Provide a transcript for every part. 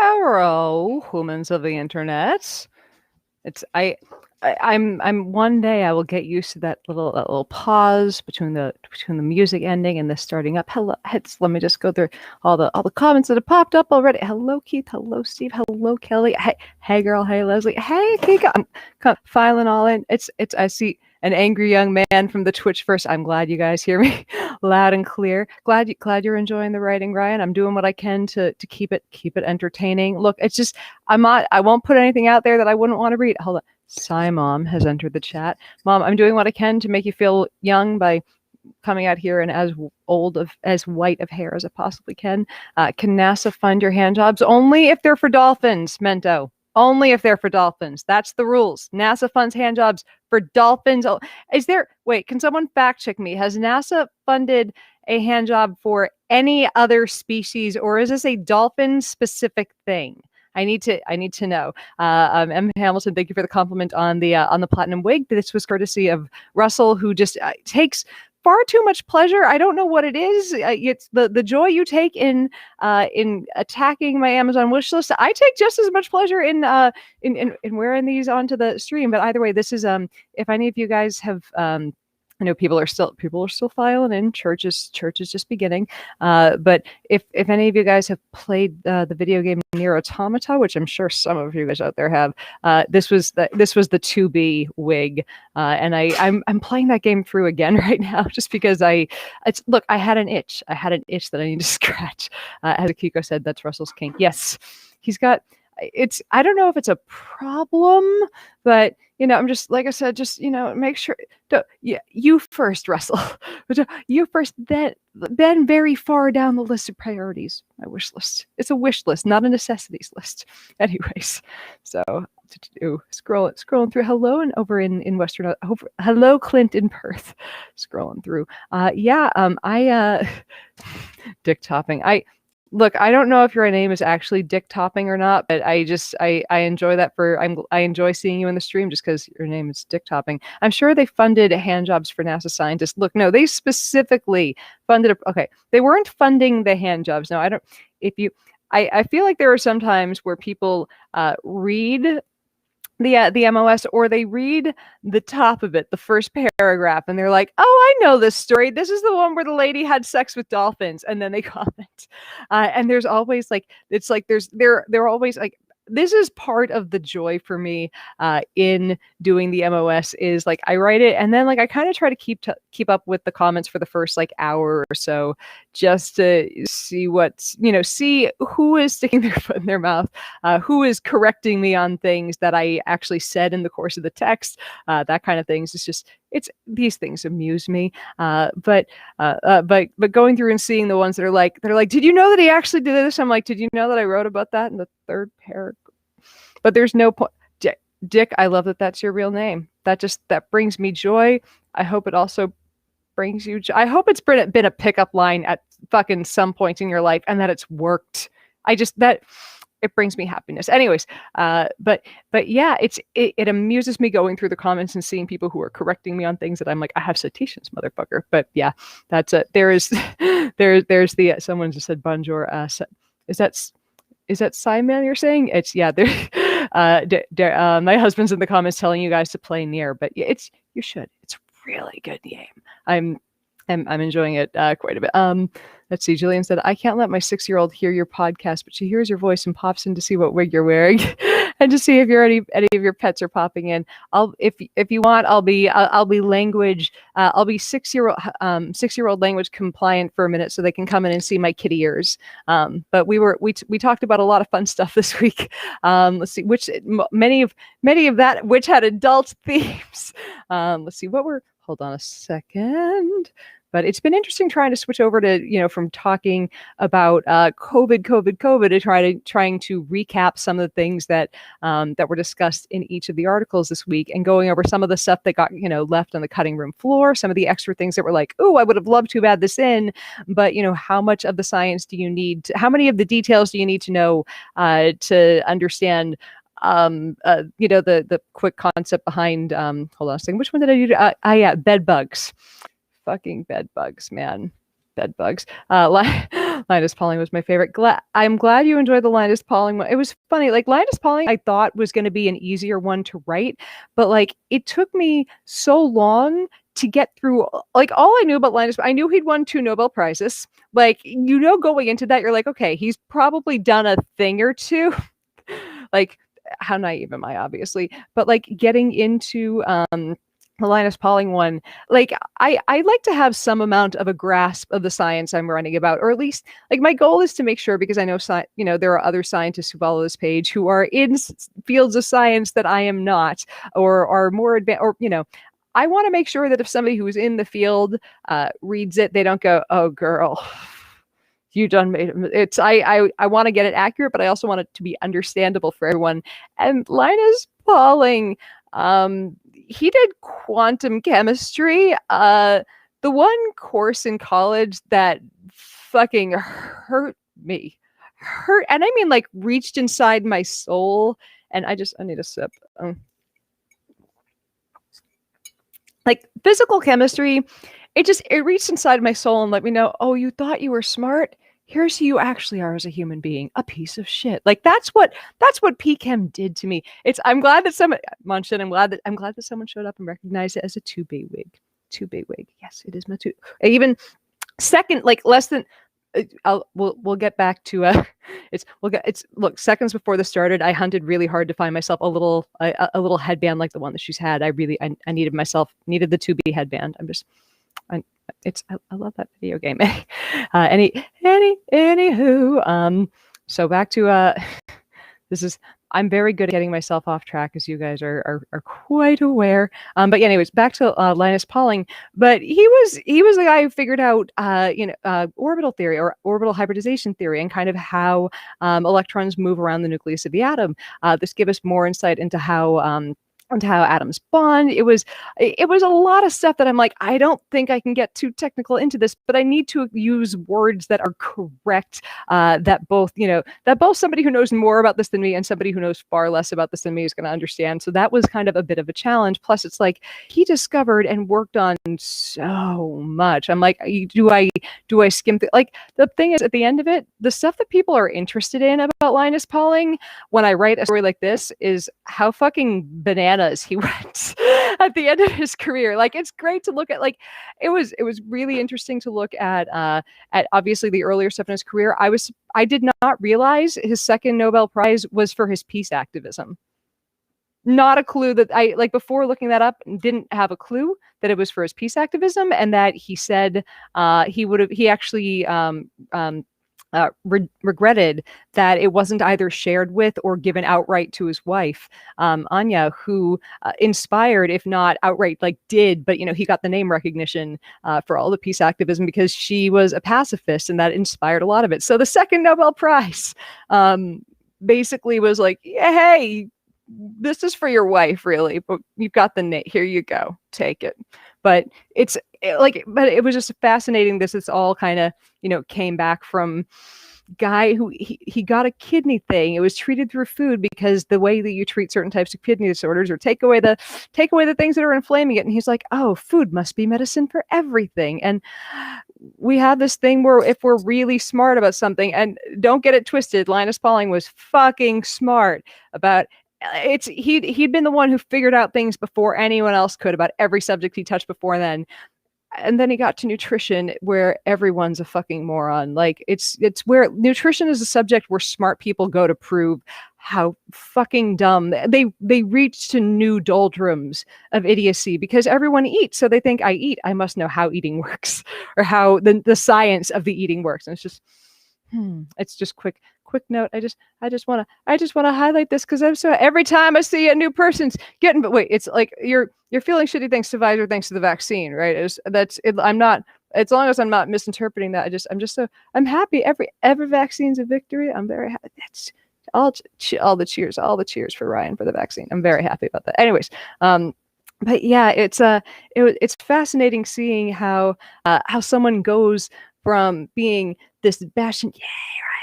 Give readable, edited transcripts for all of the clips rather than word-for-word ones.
Hello, humans of the internet. It's I'm one day I will get used to that little pause between the music ending and the starting up. Let me just go through all the comments that have popped up already. Hello, Keith. Hello, Steve. Hello, Kelly. Hey, girl. Hey, Leslie. Hey, Kika. I'm filing all in. It's I see an angry young man from the Twitch first. I'm glad you guys hear me loud and clear. Glad you're enjoying the writing, Ryan. I'm doing what I can to keep it entertaining. Look, it's just I won't put anything out there that I wouldn't want to read. Hold on. Sai Mom has entered the chat. Mom, I'm doing what I can to make you feel young by coming out here and as white of hair as I possibly can. Can NASA fund your hand jobs? Only if they're for dolphins, Mento. Only if they're for dolphins. That's the rules. NASA funds hand jobs for dolphins. Wait, can someone fact check me? Has NASA funded a hand job for any other species, or is this a dolphin specific thing? I need to know. M. Hamilton, thank you for the compliment on the platinum wig. This was courtesy of Russell, who just takes far too much pleasure. I don't know what it is. It's the joy you take in attacking my Amazon wish list. I take just as much pleasure in wearing these onto the stream. But either way, this is if any of you guys have I know people are still filing in. Church is just beginning. But if any of you guys have played the video game Nier Automata, which I'm sure some of you guys out there have, this was the 2B wig, and I'm playing that game through again right now just because I had an itch that I need to scratch. As Akiko said, that's Russell's kink. Yes, he's got. I don't know if it's a problem, but I'm just, like I said, just make sure you first, Russell. You first, then very far down the list of priorities. My wish list. It's a wish list, not a necessities list. Anyways, so scrolling through. Hello, and over in Western. Hello, Clint in Perth. Scrolling through. Dick topping. Look, I don't know if your name is actually Dick Topping or not, but I enjoy that I enjoy seeing you in the stream just because your name is Dick Topping. I'm sure they funded hand jobs for NASA scientists. Look, no, they specifically funded they weren't funding the hand jobs. No, I feel like there are some times where people read the MOS, or they read the top of it, the first paragraph, and they're like, "Oh, I know this story. This is the one where the lady had sex with dolphins," and then they comment. And there's always they're always like. This is part of the joy for me in doing the MOS is I write it and then I kind of try to keep up with the comments for the first hour or so, just to see see who is sticking their foot in their mouth, who is correcting me on things that I actually said in the course of the text, that kind of things. These things amuse me, but going through and seeing the ones that are like, did you know that he actually did this? I'm like, did you know that I wrote about that in the third paragraph? But there's no point. Dick, I love that that's your real name. That brings me joy. I hope it also brings you joy. I hope it's been a pickup line at fucking some point in your life and that it's worked. It brings me happiness. Anyways, but yeah, it amuses me going through the comments and seeing people who are correcting me on things that I'm like, I have citations, motherfucker. But yeah, that's it. There's the someone just said bonjour. Is that Simon you're saying? It's my husband's in the comments telling you guys to play Nier, but you should. It's a really good game. I'm enjoying it quite a bit. Let's see. Jillian said, I can't let my 6-year-old hear your podcast, but she hears your voice and pops in to see what wig you're wearing and to see if any of your pets are popping in. If you want, I'll be language. I'll be 6-year-old language compliant for a minute so they can come in and see my kitty ears. But we talked about a lot of fun stuff this week. Let's see many of that which had adult themes. Let's see hold on a second. But it's been interesting trying to switch over to, from talking about COVID to trying to recap some of the things that were discussed in each of the articles this week, and going over some of the stuff that got, left on the cutting room floor, some of the extra things that were like, oh, I would have loved to have had this in, but, how much of the science do you need? How many of the details do you need to know to understand the quick concept behind hold on a second, which one did I do? Yeah, bed bugs. Fucking bed bugs, man. bed bugs. Linus Pauling was my favorite. I'm glad you enjoyed the Linus Pauling one. It was funny. Like Linus Pauling, I thought was going to be an easier one to write, but like it took me so long to get through. Like all I knew about Linus, I knew he'd won 2 Nobel Prizes. Like, going into that, you're like, okay, he's probably done a thing or two. Like, how naive am I, obviously? But like getting into the Linus Pauling one, like I like to have some amount of a grasp of the science I'm writing about, or at least like my goal is to make sure, because I know there are other scientists who follow this page who are in fields of science that I am not, or are more advanced, or I want to make sure that if somebody who's in the field reads it, they don't go, "Oh, girl, you done made it." It's I want to get it accurate, but I also want it to be understandable for everyone. And Linus Pauling, he did quantum chemistry. The one course in college that fucking hurt me, and I mean like reached inside my soul. And I need a sip. Like physical chemistry, it reached inside my soul and let me know, oh, you thought you were smart? Here's who you actually are as a human being, a piece of shit. Like that's what PChem did to me. I'm glad that I'm glad that someone showed up and recognized it as a 2B wig. 2B wig. Yes, it is my two. Even second, like less than we'll get back to look, seconds before this started, I hunted really hard to find myself a little headband like the one that she's had. I needed the 2B headband. I love that video game. Anywho, so back to I'm very good at getting myself off track, as you guys are quite aware. But yeah, anyways, back to Linus Pauling. But he was the guy who figured out orbital theory, or orbital hybridization theory, and kind of how electrons move around the nucleus of the atom. This gave us more insight into how atoms bond. It was a lot of stuff that I'm like, I don't think I can get too technical into this, but I need to use words that are correct, that both somebody who knows more about this than me and somebody who knows far less about this than me is going to understand. So that was kind of a bit of a challenge. Plus it's like he discovered and worked on so much. I'm like, do I skim through? Like the thing is, at the end of it, the stuff that people are interested in about Linus Pauling when I write a story like this is how fucking bananas he went at the end of his career. Like it's great to look at. Like it was really interesting to look at obviously the earlier stuff in his career. I did not realize his second Nobel Prize was for his peace activism. Not a clue that before looking that up, didn't have a clue that it was for his peace activism, and that he said he actually regretted that it wasn't either shared with or given outright to his wife, Anya, who inspired, if not outright did, but he got the name recognition for all the peace activism because she was a pacifist, and that inspired a lot of it. So the second Nobel Prize basically was like, yeah, hey, this is for your wife, really, but you've got the name. Here you go, take it. But it was just fascinating. It's all kind of, came back from guy who he got a kidney thing. It was treated through food because the way that you treat certain types of kidney disorders, or take away the things that are inflaming it. And he's like, oh, food must be medicine for everything. And we have this thing where if we're really smart about something, and don't get it twisted, Linus Pauling was fucking smart about he'd been the one who figured out things before anyone else could about every subject he touched before then. And then he got to nutrition, where everyone's a fucking moron. Like it's where nutrition is a subject where smart people go to prove how fucking dumb they reach to new doldrums of idiocy, because everyone eats. So they think, I eat, I must know how eating works, or how the science of the eating works. And it's just, it's just quick note. I just want to highlight this, because I'm so, every time I see a new person's getting, but wait, it's like you're feeling shitty thanks to Pfizer, thanks to the vaccine, right? I'm not, as long as I'm not misinterpreting that. I'm happy. Every vaccine's a victory. I'm very happy. That's all the cheers for Ryan for the vaccine. I'm very happy about that. Anyways, but yeah, it's fascinating seeing how someone goes from being this bastion,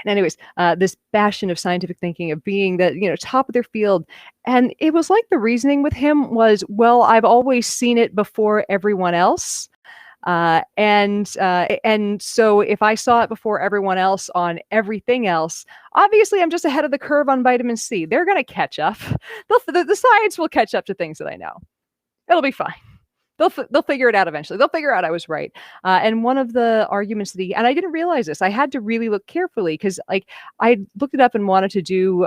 anyways, this bastion of scientific thinking, of being the top of their field. And it was like the reasoning with him was, well, I've always seen it before everyone else. And so if I saw it before everyone else on everything else, obviously I'm just ahead of the curve on vitamin C. They're going to catch up. The science will catch up to things that I know. It'll be fine. They'll figure it out eventually. They'll figure out I was right. And one of the arguments that and I didn't realize this. I had to really look carefully because like I looked it up and wanted to do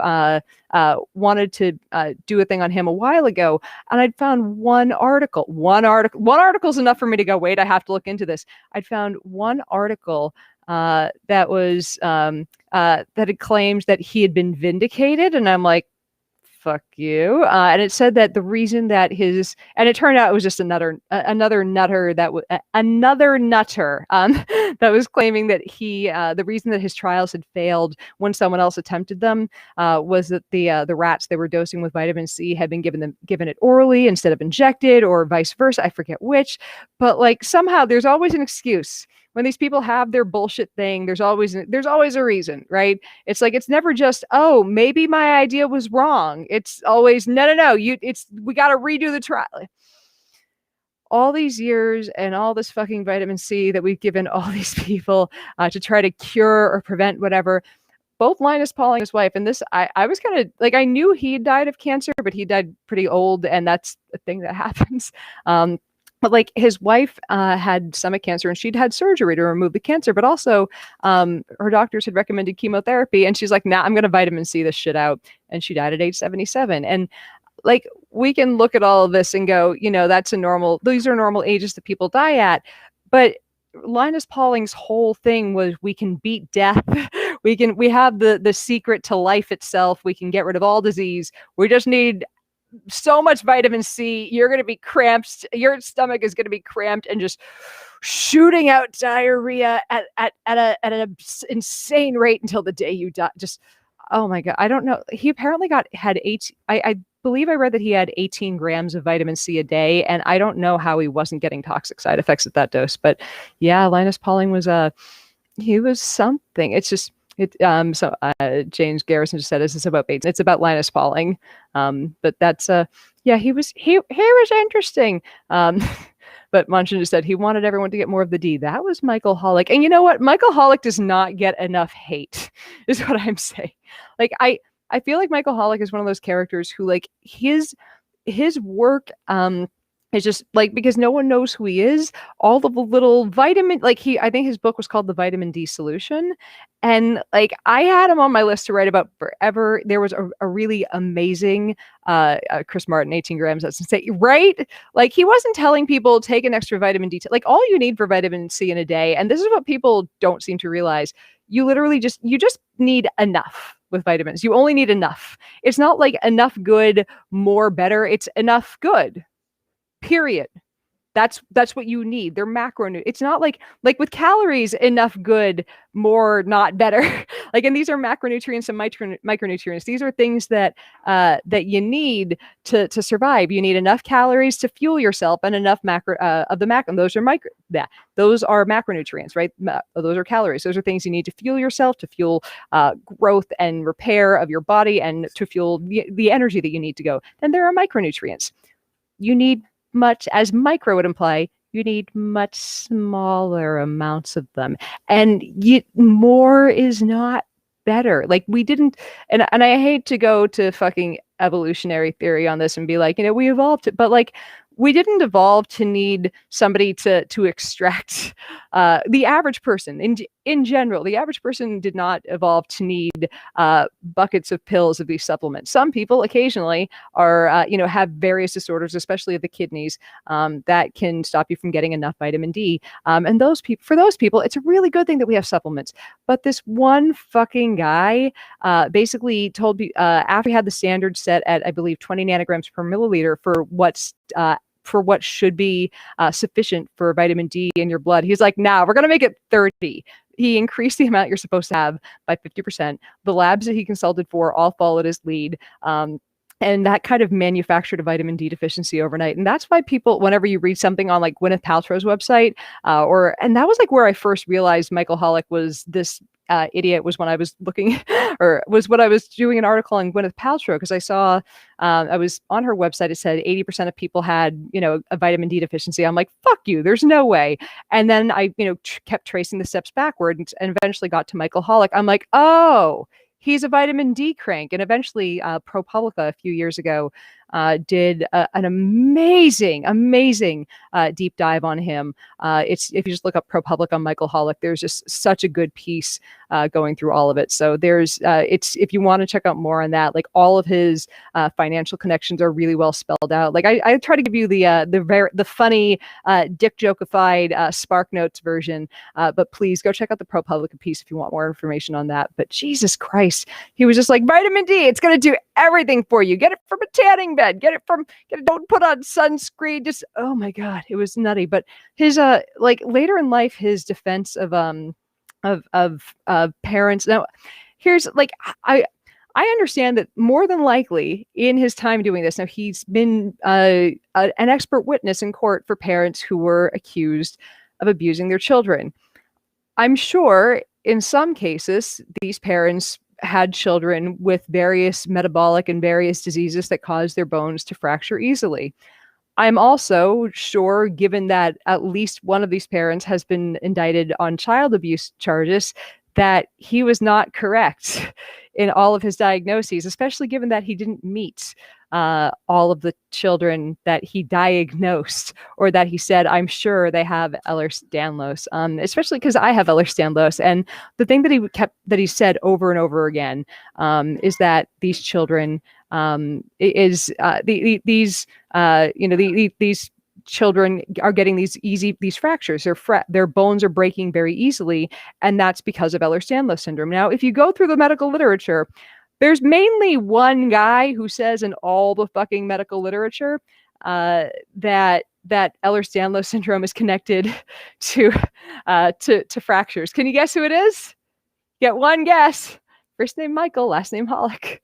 do a thing on him a while ago, and I'd found one article. One article is enough for me to go, wait, I have to look into this. I'd found one article that was that had claimed that he had been vindicated, and I'm like, fuck you. And it said that the reason that and it turned out it was just another nutter another nutter that was claiming that the reason that his trials had failed when someone else attempted them was that the rats they were dosing with vitamin C had been given it orally instead of injected, or vice versa. I forget which, but like somehow there's always an excuse. When these people have their bullshit thing, there's always a reason, right? It's like, it's never just, oh, maybe my idea was wrong. It's always, no. We got to redo the trial. All these years and all this fucking vitamin C that we've given all these people to try to cure or prevent whatever. Both Linus Pauling and his wife, and this, I was kind of like, I knew he died of cancer, but he died pretty old, and that's a thing that happens. But like his wife had stomach cancer, and she'd had surgery to remove the cancer, but also her doctors had recommended chemotherapy, and she's like, nah, I'm going to vitamin C this shit out. And she died at age 77. And like, we can look at all of this and go, these are normal ages that people die at. But Linus Pauling's whole thing was, we can beat death. We have the secret to life itself. We can get rid of all disease. We just need so much vitamin C, you're going to be cramped. Your stomach is going to be cramped and just shooting out diarrhea at an insane rate until the day you die. Just, oh my God. I don't know. He apparently had I believe I read that he had 18 grams of vitamin C a day, and I don't know how he wasn't getting toxic side effects at that dose. But yeah, Linus Pauling was he was something. It's just, James Garrison just said, "Is this about Bates?" It's about Linus Pauling, but that's he was interesting. But Munchin just said he wanted everyone to get more of the D. That was Michael Hollick, and you know what? Michael Hollick does not get enough hate, is what I'm saying. Like I feel like Michael Hollick is one of those characters who, like, his work it's just like, because no one knows who he is, all of the little vitamin, like I think his book was called The Vitamin D Solution. And like, I had him on my list to write about forever. There was a really amazing Chris Martin, 18 grams, that's insane, right? Like, he wasn't telling people take an extra vitamin D, like all you need for vitamin C in a day. And this is what people don't seem to realize. You literally just need enough with vitamins. You only need enough. It's not like enough good, more better. It's enough good. Period. That's what you need. They're macronutrients. It's not like with calories, enough good, more not better. Like, and these are macronutrients and micronutrients. These are things that you need to survive. You need enough calories to fuel yourself, and enough and those are those are macronutrients, right? Those are calories. Those are things you need to fuel yourself, to fuel growth and repair of your body, and to fuel the energy that you need to go. Then there are micronutrients. You need much, as micro would imply, you need much smaller amounts of them, and more is not better. Like, we didn't, and I hate to go to fucking evolutionary theory on this and be like, we evolved, but like, we didn't evolve to need somebody to extract the average person. In general, the average person did not evolve to need buckets of pills of these supplements. Some people occasionally are, have various disorders, especially of the kidneys, that can stop you from getting enough vitamin D. And for those people, it's a really good thing that we have supplements. But this one fucking guy basically told me, after he had the standard set at, I believe, 20 nanograms per milliliter for what should be sufficient for vitamin D in your blood. He's like, nah, we're going to make it 30. He increased the amount you're supposed to have by 50%. The labs that he consulted for all followed his lead. And that kind of manufactured a vitamin D deficiency overnight. And that's why people, whenever you read something on like Gwyneth Paltrow's website, and that was like where I first realized Michael Hollick was this idiot, was when I was looking, or was when I was doing an article on Gwyneth Paltrow, because I saw, I was on her website, it said 80% of people had, a vitamin D deficiency. I'm like, fuck you, there's no way. And then I, kept tracing the steps backward and eventually got to Michael Hollick. I'm like, oh, he's a vitamin D crank. And eventually ProPublica a few years ago did an amazing deep dive on him. It's, if you just look up ProPublica on Michael Hollick, there's just such a good piece going through all of it. So there's, it's, if you want to check out more on that, like all of his financial connections are really well spelled out. Like I try to give you the funny dick jokeified Spark Notes version, but please go check out the ProPublica piece if you want more information on that. But Jesus Christ, he was just like, vitamin D, it's going to do everything for you. Get it from a tanning bed. Don't put on sunscreen. Just, oh my God, it was nutty. But his like later in life, his defense of parents. Now, here's like I understand that more than likely in his time doing this, now he's been an expert witness in court for parents who were accused of abusing their children. I'm sure in some cases these parents had children with various metabolic and various diseases that cause their bones to fracture easily. I'm also sure, given that at least one of these parents has been indicted on child abuse charges, that he was not correct in all of his diagnoses, especially given that he didn't meet all of the children that he diagnosed, or that he said, I'm sure they have Ehlers-Danlos, especially because I have Ehlers-Danlos. And the thing that he said over and over again is that these children these children are getting these fractures. Their bones are breaking very easily, and that's because of Ehlers-Danlos syndrome. Now, if you go through the medical literature, there's mainly one guy who says in all the fucking medical literature that Ehlers-Danlos syndrome is connected to fractures. Can you guess who it is? Get one guess. First name Michael, last name Hollick.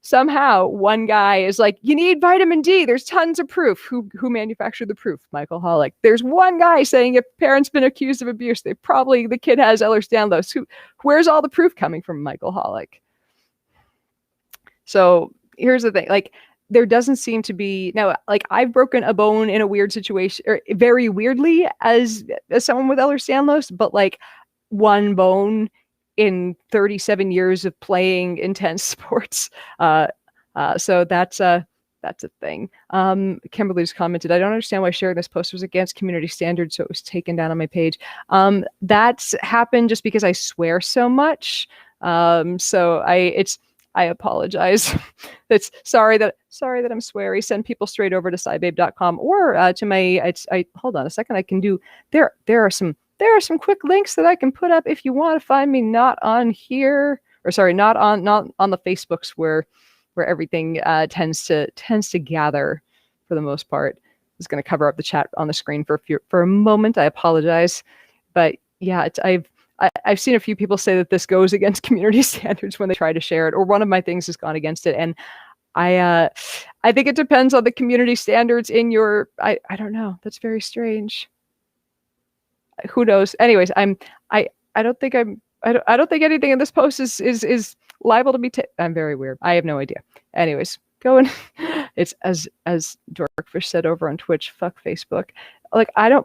Somehow one guy is like, you need vitamin D. There's tons of proof. Who manufactured the proof? Michael Hollick. There's one guy saying if parents been accused of abuse, the kid has Ehlers-Danlos. Where's all the proof coming from? Michael Hollick. So here's the thing, like, there doesn't seem to be, now, like, I've broken a bone in a weird situation, or very weirdly as someone with Ehlers-Danlos, but like one bone in 37 years of playing intense sports. So that's a thing. Kimberly's commented, I don't understand why sharing this post was against community standards, so it was taken down on my page. That's happened just because I swear so much. I apologize. That's sorry that I'm sweary. Send people straight over to SciBabe.com or to my. Hold on a second. I can do there. There are some quick links that I can put up if you want to find me. Not on here, or sorry, not on the Facebooks where everything tends to gather for the most part. I was going to cover up the chat on the screen for a moment. I apologize, but yeah, I've seen a few people say that this goes against community standards when they try to share it, or one of my things has gone against it. And I think it depends on the community standards in your, I don't know. That's very strange. Who knows? Anyways, I don't think anything in this post is liable to be I'm very weird. I have no idea. Anyways, going, it's as Dorkfish said over on Twitch, fuck Facebook. Like, I'm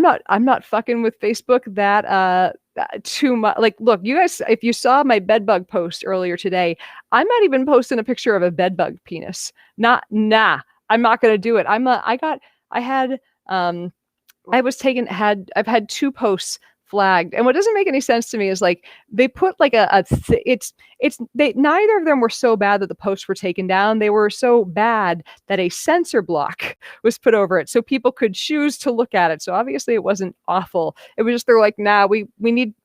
not fucking with Facebook that too much. Like, look, you guys, if you saw my bedbug post earlier today, I'm not even posting a picture of a bedbug penis. I'm not gonna do it. I've had two posts flagged, and what doesn't make any sense to me is, like, they put like neither of them were so bad that the posts were taken down. They were so bad that a censor block was put over it so people could choose to look at it. So obviously it wasn't awful. It was just, they're like, nah, we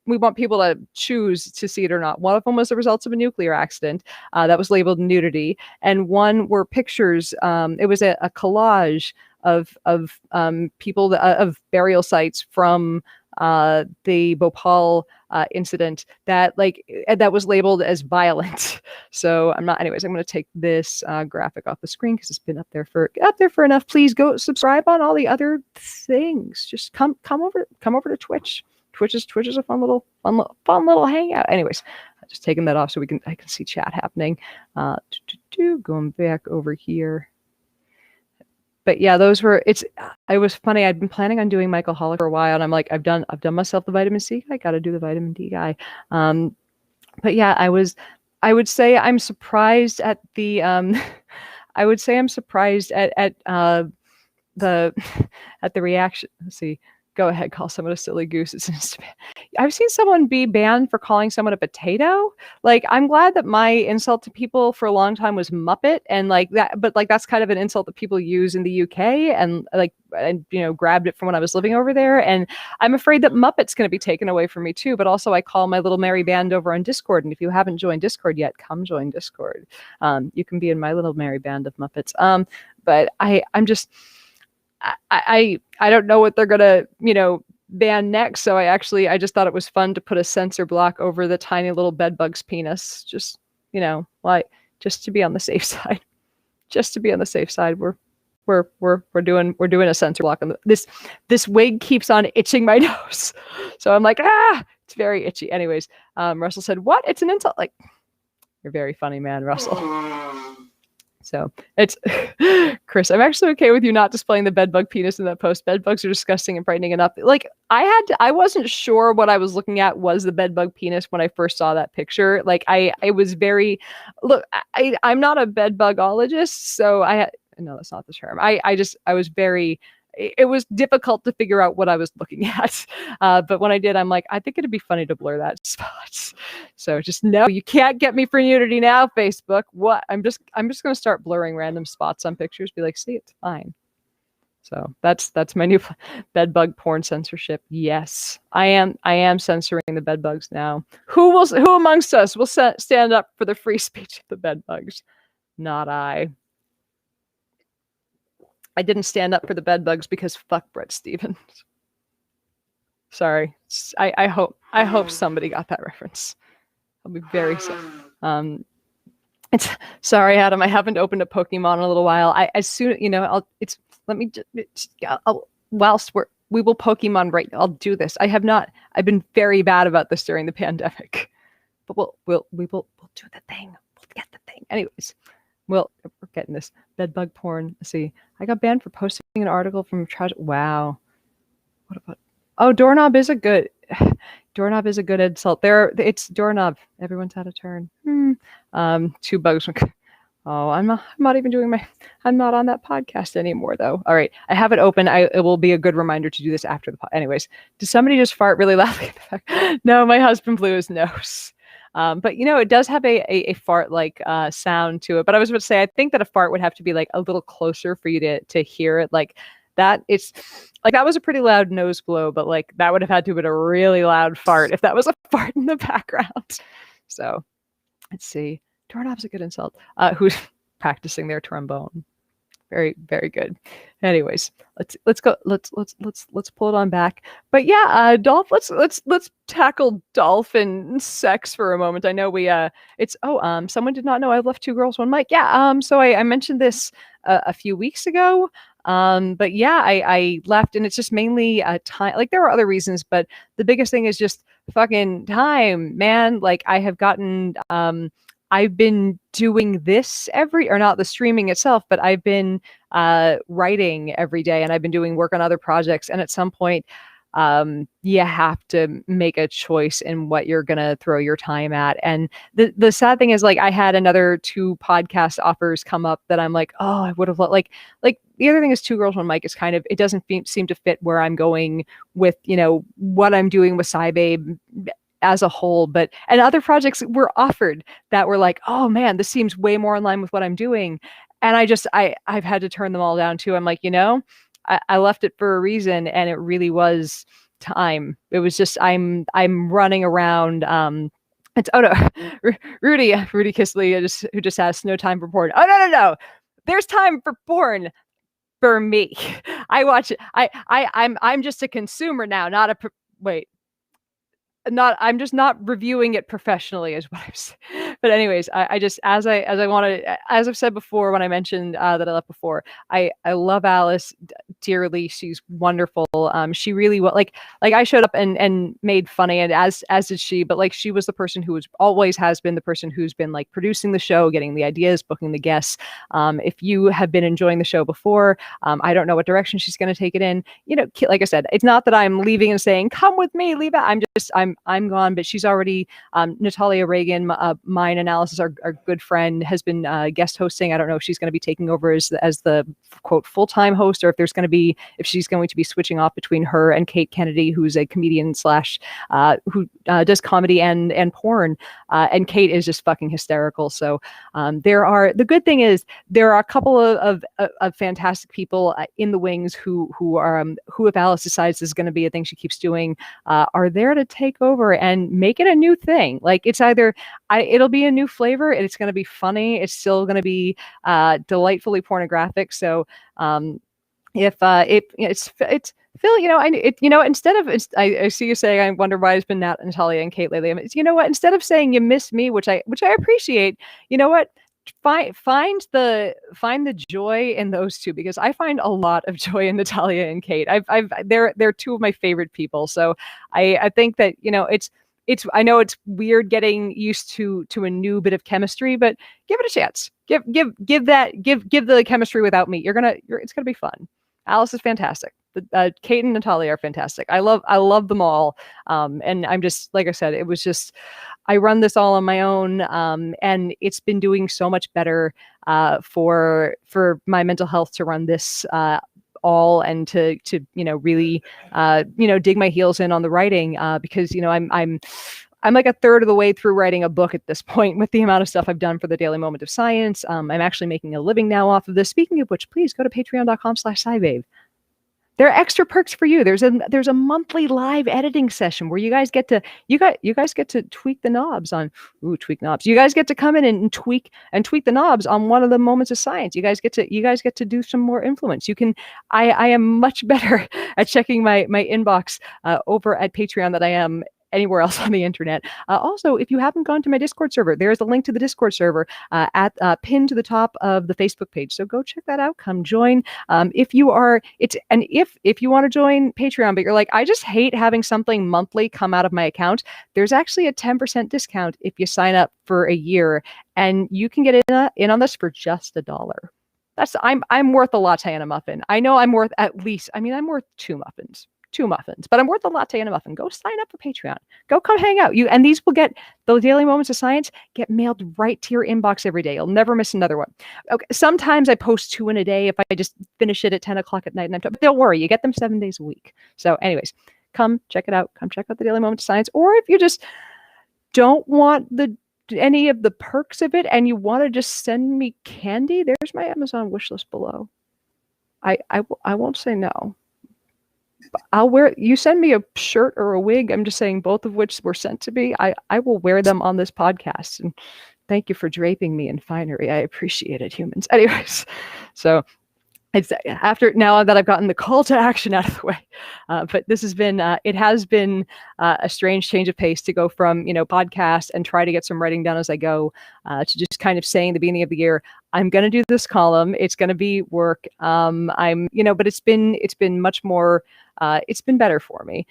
want people to choose to see it or not. One of them was the results of a nuclear accident that was labeled nudity, and one were pictures. It was a collage of people of burial sites from the Bhopal incident that was labeled as violent. So I'm not. Anyways, I'm going to take this graphic off the screen because it's been up there for enough. Please go subscribe on all the other things. Just come over to Twitch. Twitch is a fun little hangout. Anyways, just taking that off so I can see chat happening. Going back over here. But yeah, it was funny. I'd been planning on doing Michael Hollick for a while, and I'm like, I've done myself the vitamin C. I got to do the vitamin D guy. But yeah, I would say I'm surprised at the, I would say I'm surprised at the reaction. Let's see. Go ahead, call someone a silly goose. I've seen someone be banned for calling someone a potato. Like, I'm glad that my insult to people for a long time was Muppet, and like that, but like that's kind of an insult that people use in the UK, and grabbed it from when I was living over there. And I'm afraid that Muppet's going to be taken away from me too. But also, I call my little merry band over on Discord, and if you haven't joined Discord yet, come join Discord. You can be in my little merry band of Muppets. But I'm just. I don't know what they're gonna ban next, so I just thought it was fun to put a censor block over the tiny little bedbug's penis, just just to be on the safe side. We're doing a censor block on this wig keeps on itching my nose, so I'm like, it's very itchy. Anyways, Russell said, "What? It's an insult." Like, you're very funny, man, Russell. So it's Chris. I'm actually okay with you not displaying the bedbug penis in that post. Bedbugs are disgusting and frightening enough. Like, I wasn't sure what I was looking at was the bedbug penis when I first saw that picture. Like, I was very I'm not a bedbugologist, so no, that's not the term. I was very. It was difficult to figure out what I was looking at. But when I did, I'm like, I think it'd be funny to blur that spot. So just no, you can't get me for nudity now, Facebook. What? I'm just going to start blurring random spots on pictures. Be like, see, it's fine. So that's my new bedbug porn censorship. Yes, I am censoring the bedbugs now. Who amongst us will stand up for the free speech of the bedbugs? Not I. I didn't stand up for the bedbugs because fuck Bret Stephens. Sorry. I hope somebody got that reference. I'll be very sorry. Sorry, Adam. I haven't opened a Pokemon in a little while. We will Pokemon right now. I'll do this. I've been very bad about this during the pandemic, but we will do the thing. We'll get the thing. Anyways. Well, we're getting this bedbug porn. Let's see. I got banned for posting an article from tragic. Wow. What about? Oh, doorknob is a good insult. It's doorknob. Everyone's had a turn. 2 bugs. Oh, I'm not even doing I'm not on that podcast anymore though. All right. I have it open. It will be a good reminder to do this after the anyways. Did somebody just fart really loudly? No, my husband blew his nose. But it does have a fart like sound to it. But I was about to say, I think that a fart would have to be like a little closer for you to hear it like that. It's like that was a pretty loud nose blow, but like that would have had to have been a really loud fart if that was a fart in the background. So let's see. Doorknob's a good insult. Who's practicing their trombone? Very, very good. Anyways, let's go. Let's pull it on back. But yeah, let's tackle dolphin sex for a moment. I know someone did not know I left 2 girls, 1 mic. Yeah. So I mentioned this a few weeks ago. But yeah, I left, and it's just mainly time. Like, there are other reasons, but the biggest thing is just fucking time, man. Like, I have gotten I've been doing this not the streaming itself, but I've been writing every day, and I've been doing work on other projects. And at some point, you have to make a choice in what you're going to throw your time at. And the sad thing is, like, I had another 2 podcast offers come up that I'm like, oh, I would have like the other thing is 2 girls, 1 mic is kind of, it doesn't seem to fit where I'm going with, what I'm doing with SciBabe as a whole, and other projects were offered that were like, oh man, this seems way more in line with what I'm doing. And I've had to turn them all down too. I'm like, I left it for a reason, and it really was time. It was just, I'm running around. It's, oh no, Rudy Kisley who just asked, no time for porn. Oh no. There's time for porn for me. I watch it. I'm just a consumer now, not a wait. I'm just not reviewing it professionally is what I'm saying. But anyways, I just as I've said before when I mentioned that I left before, I love Alice dearly. She's wonderful. She really like I showed up and made funny, and as did she, but like she was the person who was always has been the person who's been like producing the show, getting the ideas, booking the guests. If you have been enjoying the show before, I don't know what direction she's going to take it in. You know, like I said, it's not that I'm leaving and saying, come with me, leave it. I'm gone, but she's already, Natalia Reagan, mine and Alice's our good friend, has been guest hosting. I don't know if she's going to be taking over as the quote full-time host, or if she's going to be switching off between her and Kate Kennedy, who's a comedian slash who does comedy and porn. And Kate is just fucking hysterical. So the good thing is there are a couple of fantastic people in the wings who if Alice decides this is going to be a thing she keeps doing, are there to take over and make it a new thing. Like it's either it'll be a new flavor and it's going to be funny. It's still going to be delightfully pornographic. So if it's Phil, instead of I see you saying I wonder why it's been Natalia and Kate lately. I mean, you know what? Instead of saying you miss me, which I appreciate, you know what? Find the joy in those two, because I find a lot of joy in Natalia and Kate. They're two of my favorite people. So I think that it's I know it's weird getting used to a new bit of chemistry, but give it a chance. Give the chemistry without me. It's gonna be fun. Alice is fantastic. Kate and Natalia are fantastic. I love them all. And I'm just, like I said, it was just, I run this all on my own. And it's been doing so much better for my mental health to run this all, and to really dig my heels in on the writing, because I'm like a third of the way through writing a book at this point with the amount of stuff I've done for the Daily Moment of Science. I'm actually making a living now off of this. Speaking of which, please go to patreon.com/SciBabe. There are extra perks for you. There's a monthly live editing session where you guys get to tweak the knobs on tweak knobs. You guys get to come in and tweak the knobs on one of the moments of science. You guys get to do some more influence. I am much better at checking my inbox over at Patreon than I am anywhere else on the internet. Also, if you haven't gone to my Discord server, there is a link to the Discord server pinned to the top of the Facebook page. So go check that out. Come join. If you want to join Patreon, but you're like, I just hate having something monthly come out of my account, there's actually a 10% discount if you sign up for a year, and you can get in on this for just $1. I'm worth a latte and a muffin. I know I'm worth I'm worth two muffins, but I'm worth a latte and a muffin. Go sign up for Patreon. Go come hang out. And these will get, those Daily Moments of Science get mailed right to your inbox every day. You'll never miss another one. Okay. Sometimes I post 2 in a day if I just finish it at 10 o'clock at night. But don't worry, you get them 7 days a week. So anyways, come check it out. Come check out the Daily Moments of Science. Or if you just don't want any of the perks of it and you want to just send me candy, there's my Amazon wish list below. I won't say no. You send me a shirt or a wig, I'm just saying, both of which were sent to me, I will wear them on this podcast. And thank you for draping me in finery. I appreciate it, humans. Anyways, so it's after, now that I've gotten the call to action out of the way, but this has been, it has been a strange change of pace to go from, podcast and try to get some writing done as I go, to just kind of saying at the beginning of the year, I'm going to do this column. It's going to be work. But it's been much more, it's been better for me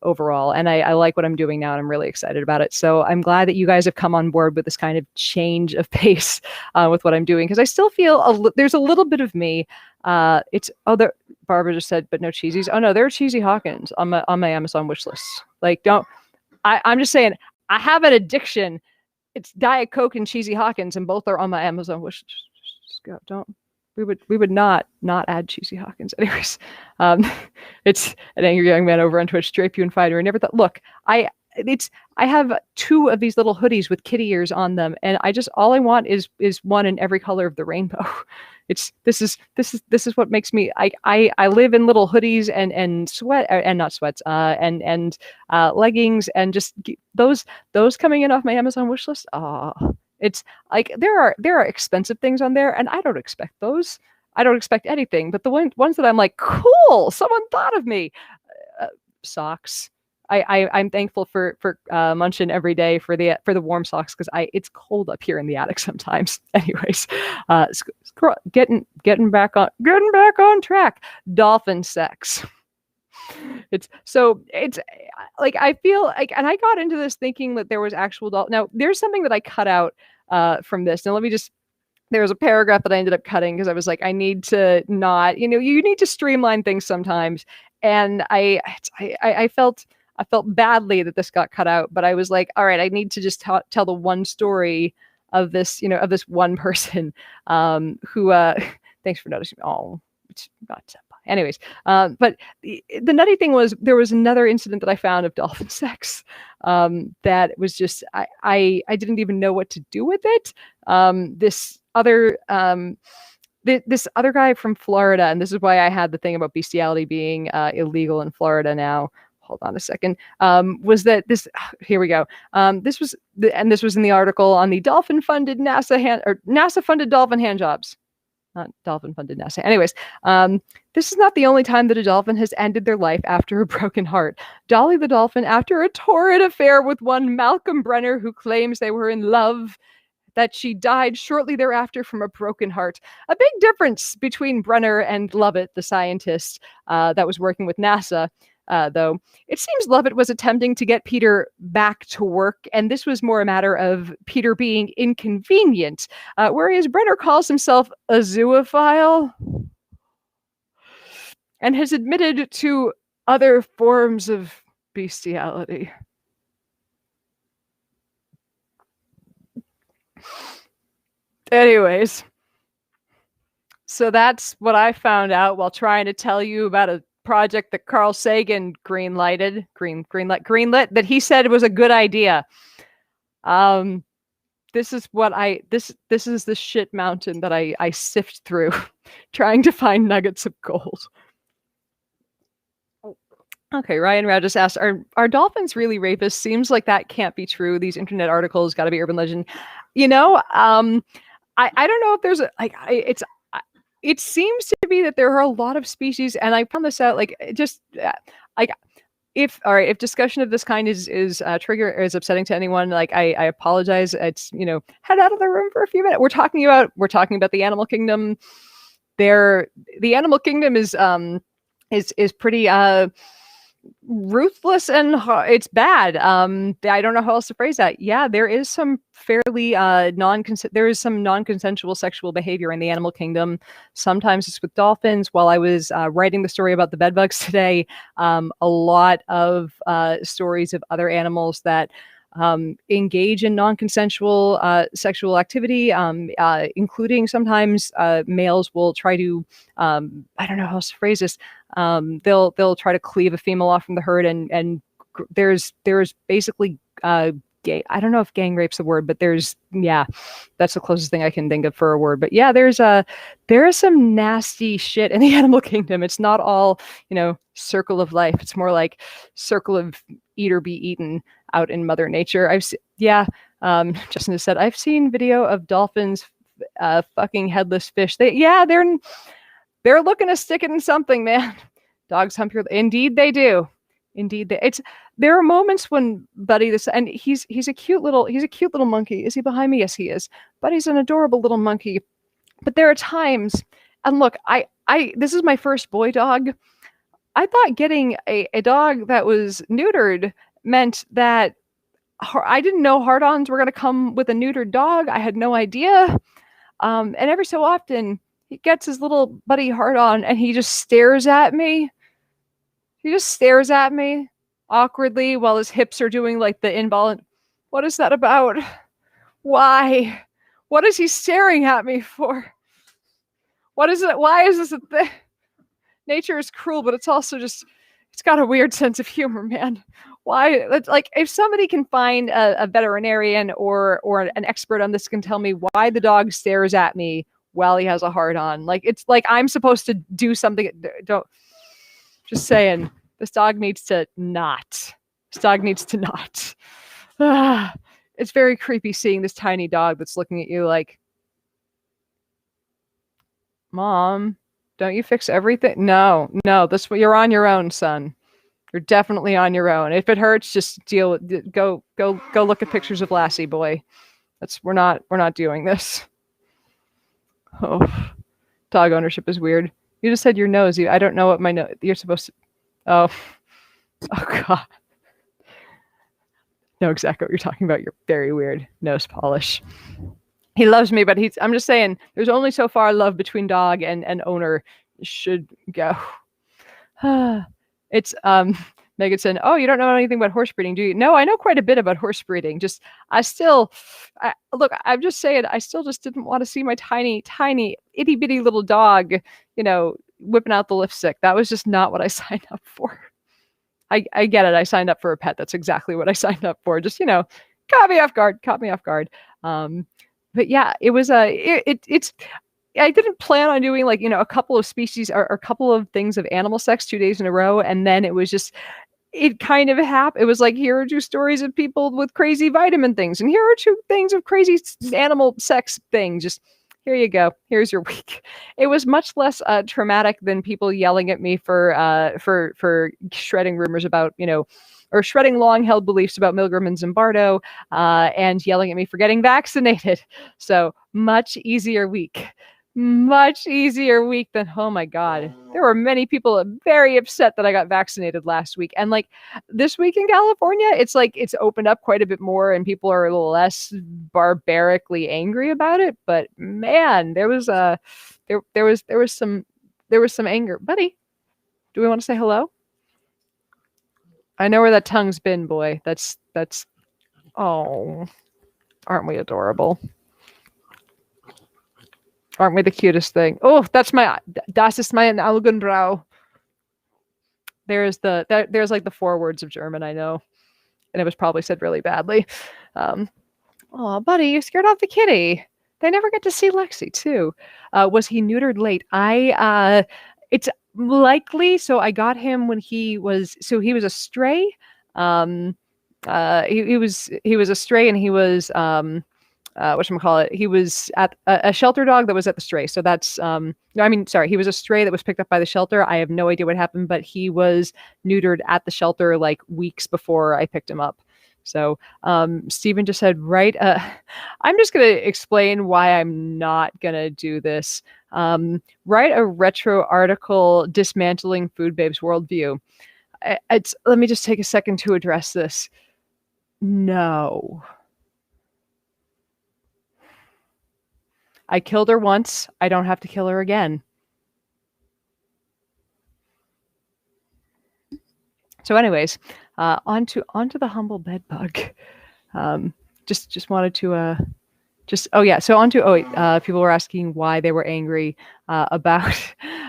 overall. And I like what I'm doing now, and I'm really excited about it. So I'm glad that you guys have come on board with this kind of change of pace with what I'm doing, because I still feel there's a little bit of me. Barbara just said, but no cheesies. Oh no, there are cheesy Hawkins on my Amazon wish list. Like, I'm just saying, I have an addiction. It's Diet Coke and cheesy Hawkins, and both are on my Amazon wish list. We would not add cheesy Hawkins. Anyways, it's an angry young man over on Twitch, drape you in fighter. I never thought, look, I have 2 of these little hoodies with kitty ears on them, and all I want is one in every color of the rainbow. This is what makes me, I live in little hoodies and sweat, and not sweats, and leggings, and just those coming in off my Amazon wish list. It's like there are expensive things on there, and I don't expect those. I don't expect anything, but the ones that I'm like, cool, someone thought of me. Socks, I'm thankful for Munchin every day for the warm socks because it's cold up here in the attic sometimes. Anyways, getting back on track. Dolphin sex. It's like I feel like, and I got into this thinking that there was actual dolphin. Now there's something that I cut out from this. Now let me just. There was a paragraph that I ended up cutting because I was like, I need to not, you need to streamline things sometimes. And I felt badly that this got cut out, but I was like, all right, I need to just tell the one story of this, of this one person who, thanks for noticing. Oh, it's not so funny. Anyways, but the nutty thing was there was another incident that I found of dolphin sex that was just, I didn't even know what to do with it. This other guy from Florida, and this is why I had the thing about bestiality being illegal in Florida now. Hold on a second. Was that this? Here we go. This was in the article on the Dolphin-funded NASA-funded dolphin hand jobs. Not Dolphin-funded NASA. Anyways, this is not the only time that a dolphin has ended their life after a broken heart. Dolly the dolphin, after a torrid affair with one Malcolm Brenner, who claims they were in love, that she died shortly thereafter from a broken heart. A big difference between Brenner and Lovett, the scientist that was working with NASA, though. It seems Lovett was attempting to get Peter back to work, and this was more a matter of Peter being inconvenient, whereas Brenner calls himself a zoophile and has admitted to other forms of bestiality. Anyways, so that's what I found out while trying to tell you about a project that Carl Sagan greenlit that he said was a good idea. This is what this is the shit mountain that I sift through trying to find nuggets of gold. Okay, Ryan Rao just asked, are dolphins really rapists? Seems like that can't be true. These internet articles got to be urban legend. I don't know if there's it seems to be that there are a lot of species, and I found this out if discussion of this kind is trigger is upsetting to anyone, like I apologize. It's head out of the room for a few minutes. We're talking about the animal kingdom. The animal kingdom is pretty ruthless and it's bad. I don't know how else to phrase that. Yeah, there is some fairly non-consensual sexual behavior in the animal kingdom. Sometimes it's with dolphins. While I was writing the story about the bedbugs today, a lot of stories of other animals that engage in non-consensual sexual activity, including sometimes males will try to I don't know how else to phrase this. They'll try to cleave a female off from the herd, and there's basically gay. I don't know if gang rape's the word, but that's the closest thing I can think of for a word. But yeah, there is some nasty shit in the animal kingdom. It's not all circle of life. It's more like circle of eat or be eaten out in Mother Nature. Justin has said I've seen video of dolphins fucking headless fish. They're looking to stick it in something, man. Dogs hump your. Indeed, they do. Indeed, there are moments when Buddy and he's a cute little monkey. Is he behind me? Yes, he is. Buddy's an adorable little monkey. But there are times, and look, this is my first boy dog. I thought getting a dog that was neutered meant that I didn't know hard-ons were going to come with a neutered dog. I had no idea. And every so often, he gets his little buddy hard-on, and he just stares at me. He just stares at me awkwardly while his hips are doing like the involuntary. What is that about? Why? What is he staring at me for? What is it? Why is this a thing? Nature is cruel, but it's also just, it's got a weird sense of humor, man. Why? Like, if somebody can find a veterinarian or an expert on this can tell me why the dog stares at me while he has a hard on. Like, it's like I'm supposed to do something. Just saying, this dog needs to not. This dog needs to not. It's very creepy seeing this tiny dog that's looking at you like, Mom, don't you fix everything? No, you're on your own, son. You're definitely on your own. If it hurts, just deal with it. Go look at pictures of Lassie, boy. We're not doing this. Oh, dog ownership is weird. You just said your nose. I don't know what my nose. You're supposed to. Oh, oh God. Know exactly what you're talking about. You're very weird. Nose polish. He loves me, but I'm just saying. There's only so far love between dog and owner should go. It's Megan said, "Oh, you don't know anything about horse breeding, do you?" No, I know quite a bit about horse breeding. Just look. I'm just saying, I still just didn't want to see my tiny, tiny, itty bitty little dog, whipping out the lipstick. That was just not what I signed up for. I get it. I signed up for a pet. That's exactly what I signed up for. Just caught me off guard. But yeah, it was it's. I didn't plan on doing a couple of species or a couple of things of animal sex 2 days in a row, and then it was just it kind of happened. It was like, here are 2 stories of people with crazy vitamin things, and here are 2 things of crazy animal sex things. Just here you go. Here's your week. It was much less traumatic than people yelling at me for shredding rumors about or shredding long-held beliefs about Milgram and Zimbardo, and yelling at me for getting vaccinated. So much easier week. Much easier week than, oh my God. There were many people very upset that I got vaccinated last week. And this week in California, it's opened up quite a bit more and people are a little less barbarically angry about it. But man, there was some anger. Buddy, do we want to say hello? I know where that tongue's been, boy. That's oh, aren't we adorable? Aren't we the cutest thing? Oh, das ist mein Augenbraue. There's the 4 words of German I know, and it was probably said really badly. Oh, buddy, you scared off the kitty. They never get to see Lexi too. Was he neutered late? It's likely. So I got him when he was a stray. He was a stray, and he was whatchamacallit, he was at a shelter dog that was at the stray. So that's he was a stray that was picked up by the shelter. I have no idea what happened, but he was neutered at the shelter weeks before I picked him up. So Stephen just said, right, I'm just going to explain why I'm not going to do this. Write a retro article dismantling Food Babe's worldview. Let me just take a second to address this. No. I killed her once. I don't have to kill her again. So anyways, onto the humble bed bug. Just wanted to people were asking why they were angry about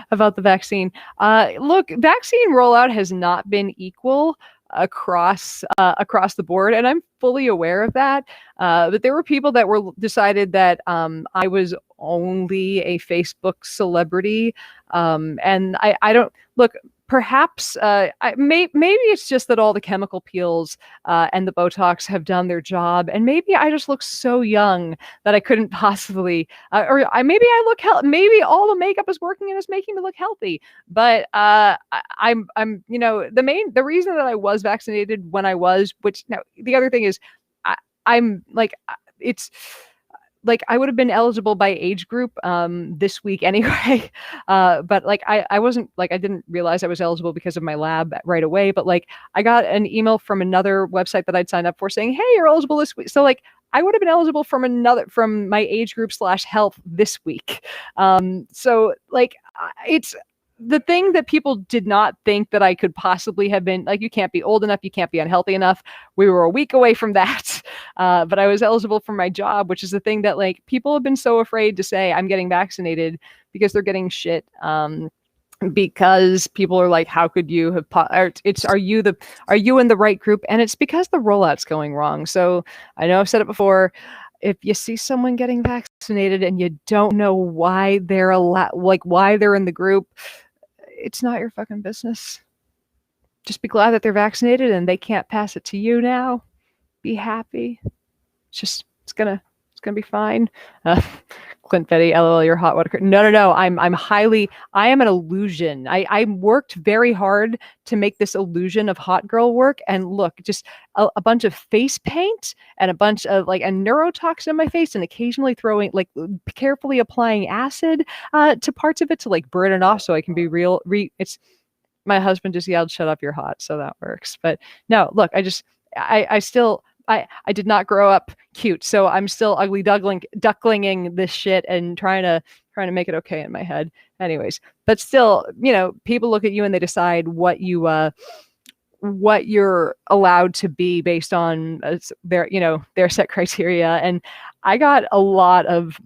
the vaccine. Look, vaccine rollout has not been equal across the board, and I'm fully aware of that. But there were people that decided that I was only a Facebook celebrity, and I don't look. Perhaps maybe it's just that all the chemical peels and the Botox have done their job, and maybe I just look so young that I couldn't possibly, maybe I look healthy. Maybe all the makeup is working and is making me look healthy. But I'm the reason that I was vaccinated when I was, which now the other thing is, it's. I would have been eligible by age group this week anyway. But I wasn't I didn't realize I was eligible because of my lab right away. But I got an email from another website that I'd signed up for saying, hey, you're eligible this week. So I would have been eligible from my age group /health this week. So it's the thing that people did not think that I could possibly have been, you can't be old enough, you can't be unhealthy enough. We were a week away from that. But I was eligible for my job, which is the thing that people have been so afraid to say I'm getting vaccinated because they're getting shit. Because people are like, how could you have, are you in the right group? And it's because the rollout's going wrong. So I know I've said it before. If you see someone getting vaccinated and you don't know why they're why they're in the group, it's not your fucking business. Just be glad that they're vaccinated and they can't pass it to you now. Be happy. It's gonna be fine. Clint Betty, LOL, your hot water. No. I am an illusion. I worked very hard to make this illusion of hot girl work. And look, just a bunch of face paint and a bunch of like a neurotoxin in my face, and occasionally throwing like carefully applying acid to parts of it to like burn it off so I can be it's my husband just yelled, "Shut up, you're hot," so that works. But no, look, I still I did not grow up cute, so I'm still ugly ducklinging this shit and trying to make it okay in my head. Anyways, but still, people look at you and they decide what you're allowed to be based on their set criteria. And I got a lot of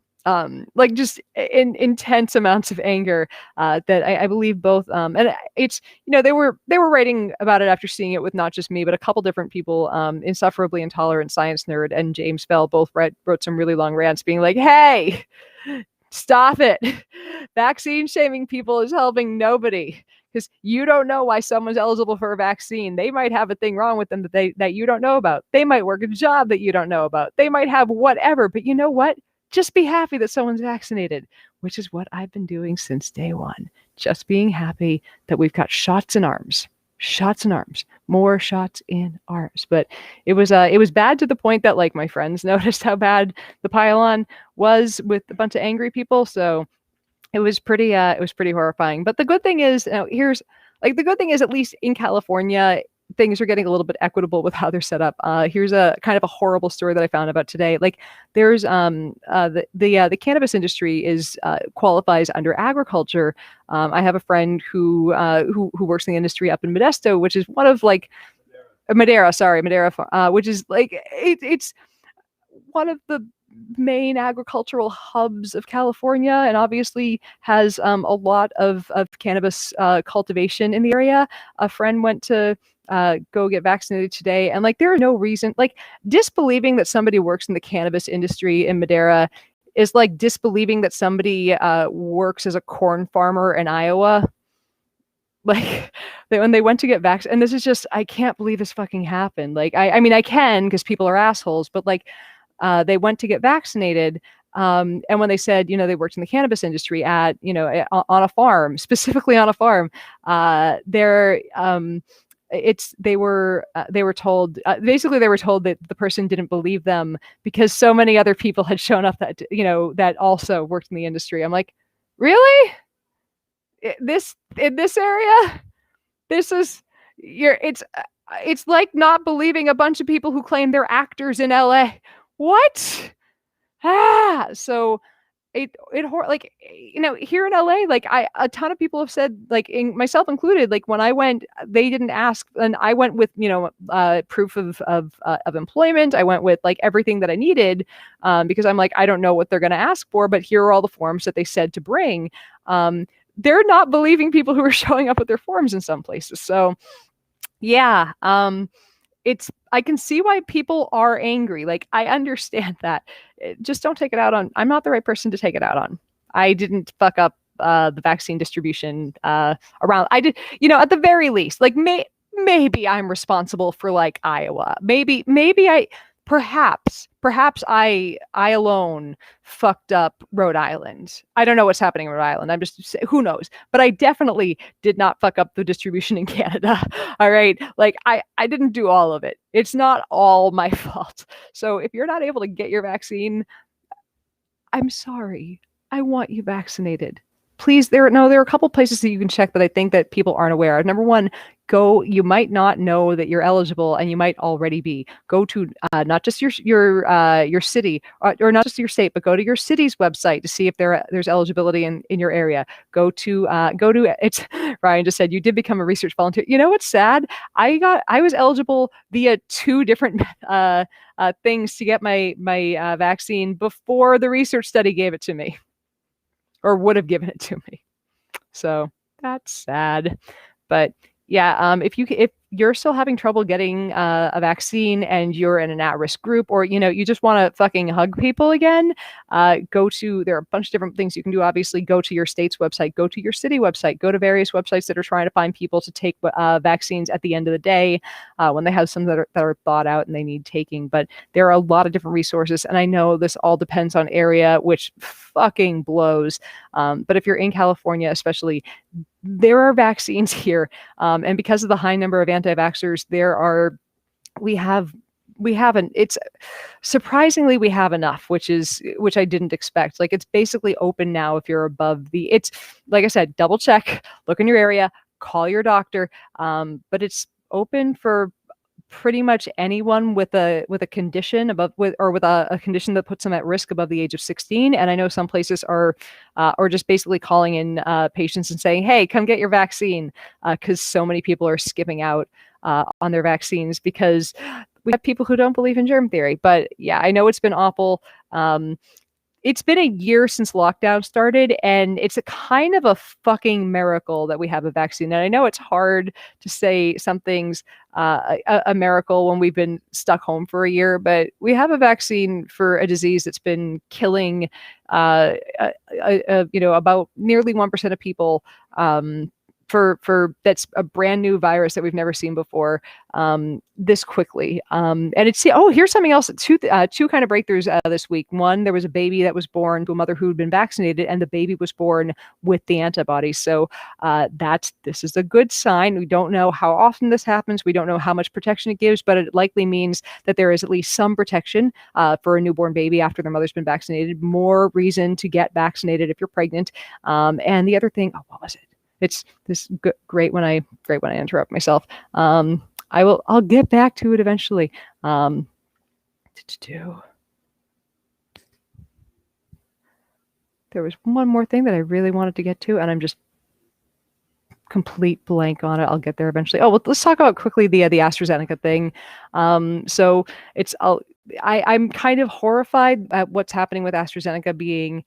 like just intense amounts of anger that I believe both and it's they were writing about it after seeing it with not just me but a couple different people. Insufferably Intolerant Science Nerd and James Bell both wrote some really long rants being like, hey, stop it. Vaccine shaming people is helping nobody, because you don't know why someone's eligible for a vaccine. They might have a thing wrong with them that you don't know about. They might work a job that you don't know about. They might have whatever, but you know what? Just be happy that someone's vaccinated, which is what I've been doing since day one. Just being happy that we've got shots in arms, more shots in arms. But it was bad to the point that like my friends noticed how bad the pile-on was with a bunch of angry people. So it was pretty horrifying. But the good thing is, the good thing is, at least in California, things are getting a little bit equitable with how they're set up. Here's a kind of a horrible story that I found about today. Like there's the cannabis industry is qualifies under agriculture. I have a friend who works in the industry up in Modesto, which is one of like Madera, which is like it's one of the main agricultural hubs of California, and obviously has a lot of cannabis cultivation in the area. A friend went to go get vaccinated today, and like there are no reason, like disbelieving that somebody works in the cannabis industry in Madera is like disbelieving that somebody works as a corn farmer in Iowa. Like when they went to get vaccinated, and this is just, I can't believe this fucking happened. Like, I mean, I can, because people are assholes, but like, they went to get vaccinated. And when they said, they worked in the cannabis industry at, on a farm, specifically on a farm, they were told that the person didn't believe them because so many other people had shown up that, that also worked in the industry. I'm like, really? In this area, it's like not believing a bunch of people who claim they're actors in LA. What? So like, here in LA, like a ton of people have said, like myself included, like when I went, they didn't ask, and I went with, proof of employment. I went with like everything that I needed, because I'm like, I don't know what they're going to ask for, but here are all the forms that they said to bring. They're not believing people who are showing up with their forms in some places. So yeah, I can see why people are angry. Like, I understand that. Just don't take it out on, I'm not the right person to take it out on. I didn't fuck up the vaccine distribution around. I did, at the very least, like maybe I'm responsible for like Iowa. Maybe perhaps I alone fucked up Rhode Island. I don't know what's happening in Rhode Island. I'm just, who knows? But I definitely did not fuck up the distribution in Canada. All right. Like I didn't do all of it. It's not all my fault. So if you're not able to get your vaccine, I'm sorry. I want you vaccinated. Please, there are a couple places that you can check that I think that people aren't aware of. Number one, you might not know that you're eligible, and you might already be. Go to not just your city, or not just your state, but go to your city's website to see if there's eligibility in your area. Go to it's Ryan just said you did become a research volunteer. You know what's sad? I was eligible via two different things to get my vaccine before the research study gave it to me, or would have given it to me. So that's sad. But yeah, if you're still having trouble getting a vaccine and you're in an at-risk group, or you just want to fucking hug people again, there are a bunch of different things you can do. Obviously, go to your state's website, go to your city website, go to various websites that are trying to find people to take vaccines at the end of the day, when they have some that are thought out and they need taking. But there are a lot of different resources, and I know this all depends on area, which fucking blows. But if you're in California, especially, there are vaccines here, and because of the high number of anti-vaxxers, we haven't. It's surprisingly we have enough, which I didn't expect. Like, it's basically open now if you're above the. It's like I said, double check, look in your area, call your doctor, but it's open for pretty much anyone with a condition with a condition that puts them at risk above the age of 16. And I know some places are just basically calling in patients and saying, hey, come get your vaccine, because so many people are skipping out on their vaccines because we have people who don't believe in germ theory. But yeah, I know it's been awful. It's been a year since lockdown started, and it's a kind of a fucking miracle that we have a vaccine. And I know it's hard to say something's a miracle when we've been stuck home for a year, but we have a vaccine for a disease that's been killing, about nearly 1% of people. For that's a brand new virus that we've never seen before, this quickly. And here's something else. Two kind of breakthroughs this week. One, there was a baby that was born to a mother who'd been vaccinated, and the baby was born with the antibodies. So this is a good sign. We don't know how often this happens. We don't know how much protection it gives, but it likely means that there is at least some protection for a newborn baby after their mother's been vaccinated. More reason to get vaccinated if you're pregnant. And the other thing, what was it? It's great when I interrupt myself. I'll get back to it eventually. There was one more thing that I really wanted to get to, and I'm just complete blank on it. I'll get there eventually. Oh, well, let's talk about quickly the AstraZeneca thing. So I'm kind of horrified at what's happening with AstraZeneca being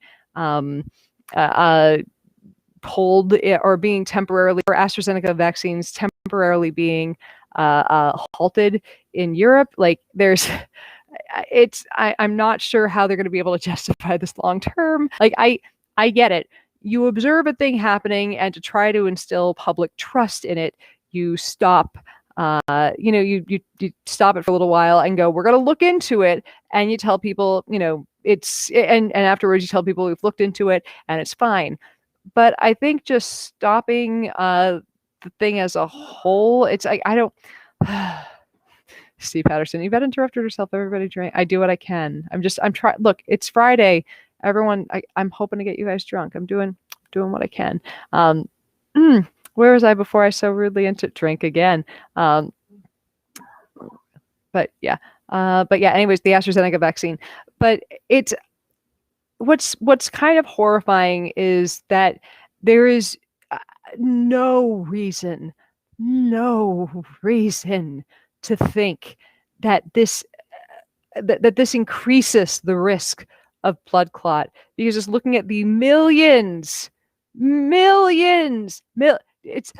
pulled or being temporarily, or AstraZeneca vaccines temporarily being halted in Europe. Like, I'm not sure how they're going to be able to justify this long term. Like, I get it. You observe a thing happening, and to try to instill public trust in it, you stop. You stop it for a little while and go, we're going to look into it, and you tell people, and afterwards you tell people we've looked into it and it's fine. But I think just stopping the thing as a whole, it's I don't. Steve Patterson, Yvette interrupted herself. Everybody drink. I do what I can. I'm trying. Look, it's Friday. Everyone, I'm hoping to get you guys drunk. I'm doing what I can. Where was I before I so rudely drink again? But yeah. Anyways, the AstraZeneca vaccine. But it's. What's kind of horrifying is that there is no reason to think that this increases the risk of blood clot, because just looking at the millions, it's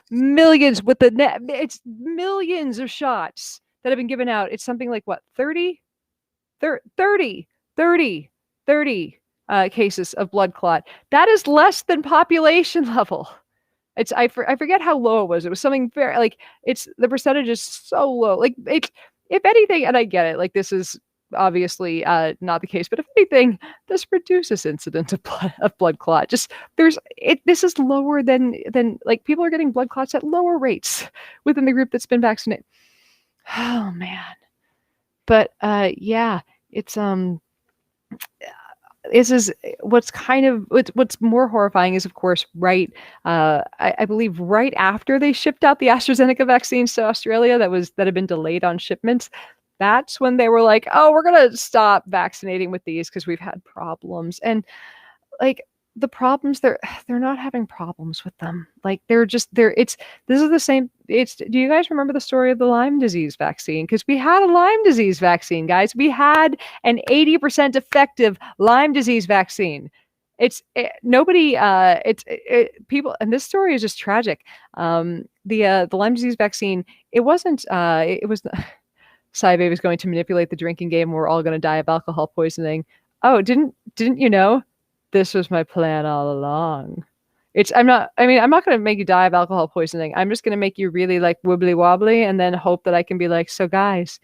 millions with the net, it's millions of shots that have been given out. It's something like what, 30 cases of blood clot. That is less than population level. I forget how low it was. It was something very, like, the percentage is so low. Like, if anything, and I get it, like, this is obviously not the case, but if anything, this reduces incidence of blood clot. This is lower than like, people are getting blood clots at lower rates within the group that's been vaccinated. Oh man. But yeah, it's this is what's more horrifying is, of course, I believe right after they shipped out the AstraZeneca vaccines to Australia that had been delayed on shipments. That's when they were like, oh, we're going to stop vaccinating with these because we've had problems. And like, the problems, they're not having problems with them. Like, this is the same. Do you guys remember the story of the Lyme disease vaccine? Because we had a Lyme disease vaccine, guys. We had an 80% effective Lyme disease vaccine. nobody people, and this story is just tragic. The Lyme disease vaccine, it wasn't it was Saibe was going to manipulate the drinking game. We're all going to die of alcohol poisoning. Oh, didn't you know? This was my plan all along. I'm not, I mean, I'm not going to make you die of alcohol poisoning. I'm just going to make you really like wibbly wobbly and then hope that I can be like, so guys,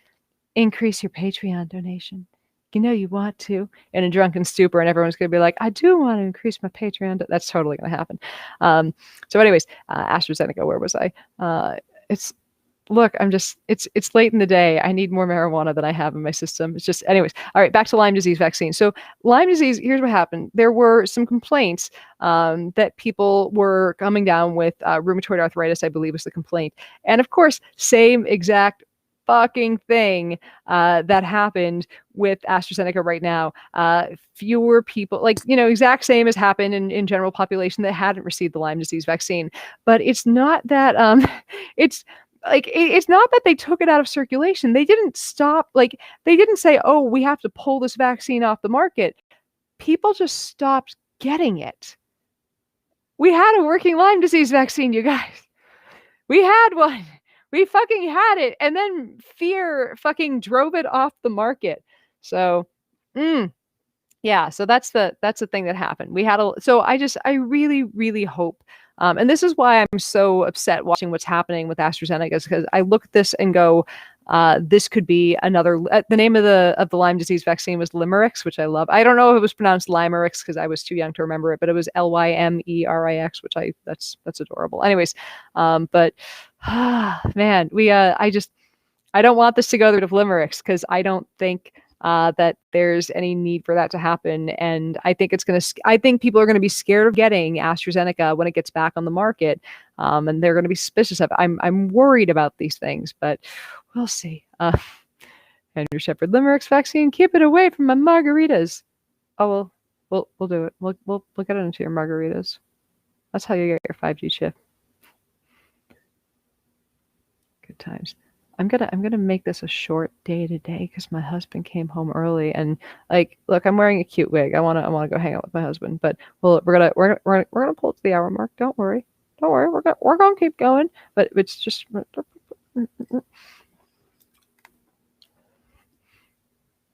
increase your Patreon donation. You know you want to, in a drunken stupor, and everyone's going to be like, I do want to increase my Patreon. That's totally going to happen. So anyways, AstraZeneca, where was I? It's Look, it's late in the day. I need more marijuana than I have in my system. It's just, anyways. All right, back to Lyme disease vaccine. So Lyme disease, here's what happened. There were some complaints that people were coming down with rheumatoid arthritis, I believe was the complaint. And of course, same exact fucking thing that happened with AstraZeneca right now. Fewer people, like, exact same as happened in general population that hadn't received the Lyme disease vaccine. But it's not that, it's not that they took it out of circulation. They didn't stop, like, they didn't say, oh, we have to pull this vaccine off the market. People just stopped getting it. We had a working Lyme disease vaccine, you guys. We had one. We fucking had it. And then fear fucking drove it off the market. So, yeah, so that's the thing that happened. I really, really hope, and this is why I'm so upset watching what's happening with AstraZeneca, is because I look at this and go, this could be another. The name of the Lyme disease vaccine was Limerix, which I love. I don't know if it was pronounced Limerix because I was too young to remember it, but it was Lymerix, which that's adorable. Anyways, but man, I don't want this to go to Limerix because I don't think that there's any need for that to happen. And I think I think people are going to be scared of getting AstraZeneca when it gets back on the market. And they're going to be suspicious of it. I'm worried about these things, but we'll see. Andrew Shepard, Limerix vaccine, keep it away from my margaritas. Oh, we'll do it. We'll get it into your margaritas. That's how you get your 5G chip. Good times. I'm gonna make this a short day today because my husband came home early, and like, look, I'm wearing a cute wig. I wanna go hang out with my husband, but we're gonna pull it to the hour mark. Don't worry. We're gonna keep going. But it's just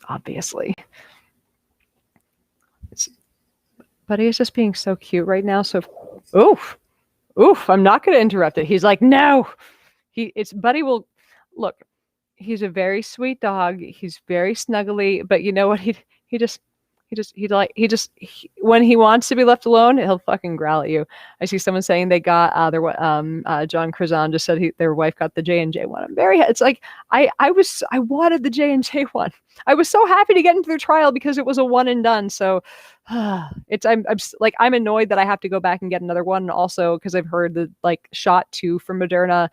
obviously, Buddy is just being so cute right now. So, oof, I'm not gonna interrupt it. He's like, no. Buddy will. Look, he's a very sweet dog. He's very snuggly, but you know what? When he wants to be left alone, he'll fucking growl at you. I see someone saying they got John Curzon just said their wife got the J&J one. It's like I wanted the J&J one. I was so happy to get into their trial because it was a one and done. So I'm annoyed that I have to go back and get another one. And also because I've heard the shot 2 from Moderna.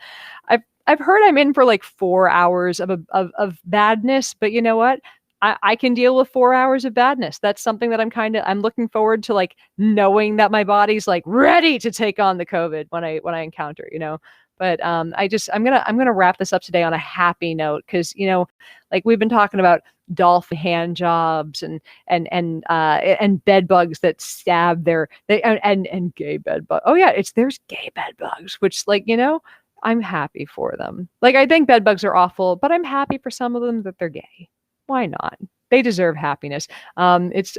I've heard I'm in for 4 hours of badness, but you know what? I can deal with 4 hours of badness. That's something that I'm looking forward to, knowing that my body's ready to take on the COVID when I encounter, But I'm gonna wrap this up today on a happy note because we've been talking about Dolphin hand jobs and bed bugs that stab and gay bed bugs. Oh yeah, there's gay bed bugs, which I'm happy for them. I think bed bugs are awful, but I'm happy for some of them that they're gay. Why not? They deserve happiness. It's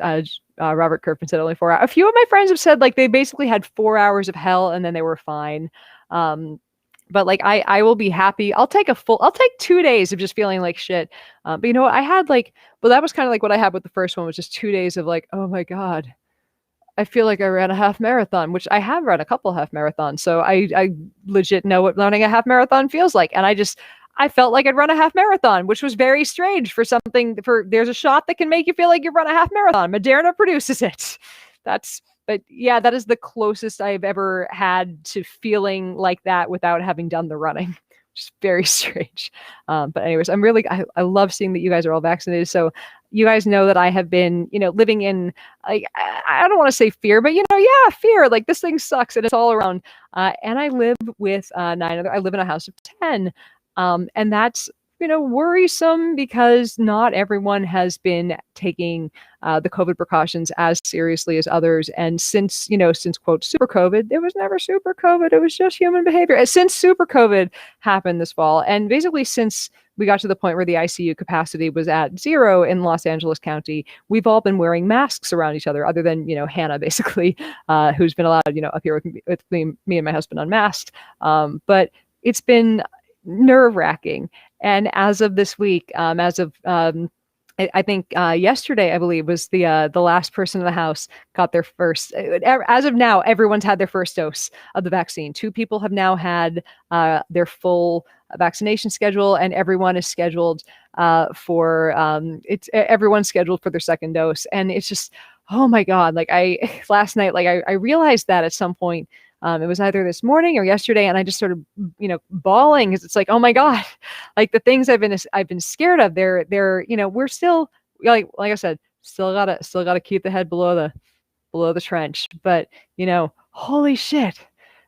Robert Kirkman said only 4 hours. A few of my friends have said they basically had 4 hours of hell and then they were fine. But I will be happy. I'll take 2 days of just feeling like shit. But you know what? I had that was kind of what I had with the first one, was just 2 days of oh my God, I feel like I ran a half marathon, which I have run a couple half marathons. So I legit know what running a half marathon feels like. And I felt like I'd run a half marathon, which was very strange there's a shot that can make you feel like you run a half marathon. Moderna produces it. But yeah, that is the closest I've ever had to feeling like that without having done the running. Just very strange. But anyways, I love seeing that you guys are all vaccinated. So you guys know that I have been, living in, I don't want to say fear, but fear. This thing sucks and it's all around. And I live with 9 other. I live in a house of 10. And that's worrisome because not everyone has been taking the COVID precautions as seriously as others. And since quote super COVID, it was never super COVID. It was just human behavior. And since super COVID happened this fall, and basically since we got to the point where the ICU capacity was at 0 in Los Angeles County, we've all been wearing masks around each other, other than, Hannah, basically, who's been allowed, up here with me and my husband unmasked. But it's been nerve wracking. And as of this week, I think yesterday, I believe, was the last person in the house got their first. As of now, everyone's had their first dose of the vaccine. 2 people have now had their full vaccination schedule, and everyone is scheduled everyone's scheduled for their second dose. And it's just, oh my God! Like last night, I realized that at some point. It was either this morning or yesterday, and I just started, bawling, because it's like, oh my God, like the things I've been scared of. They're, we're still, like I said, still gotta keep the head below the trench. But holy shit,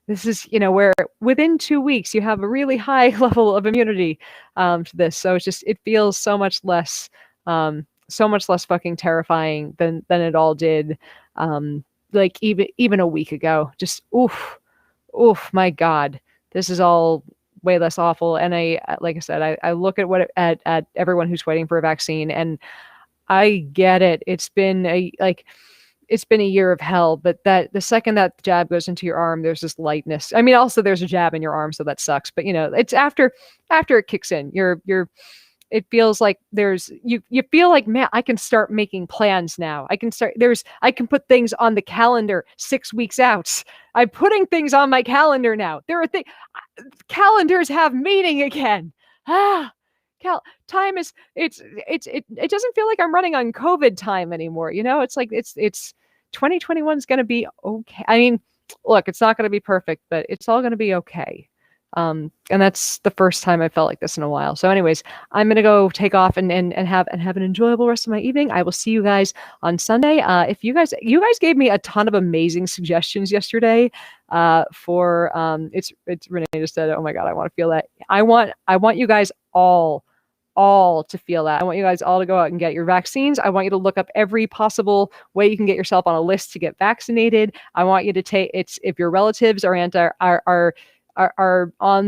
this is, where within 2 weeks you have a really high level of immunity to this. So it feels so much less fucking terrifying than it all did. Like even a week ago. Just oof, my God, this is all way less awful. And like I said, I look at everyone who's waiting for a vaccine, and I get it. It's been a year of hell, but that the second that jab goes into your arm, there's this lightness. I mean, also there's a jab in your arm, so that sucks. But it's after it kicks in, it feels like you feel like, man, I can start making plans now. I can put things on the calendar 6 weeks out. I'm putting things on my calendar now. There are calendars have meaning again. Time is, it doesn't feel like I'm running on COVID time anymore. It's like, it's 2021 is going to be okay. I mean, look, it's not going to be perfect, but it's all going to be okay. And that's the first time I felt like this in a while. So anyways, I'm going to go take off and have an enjoyable rest of my evening. I will see you guys on Sunday. If you guys gave me a ton of amazing suggestions yesterday, for, it's Renee just said, oh my God, I want to feel that. I want you guys all to feel that. I want you guys all to go out and get your vaccines. I want you to look up every possible way you can get yourself on a list to get vaccinated. I want you to if your relatives are on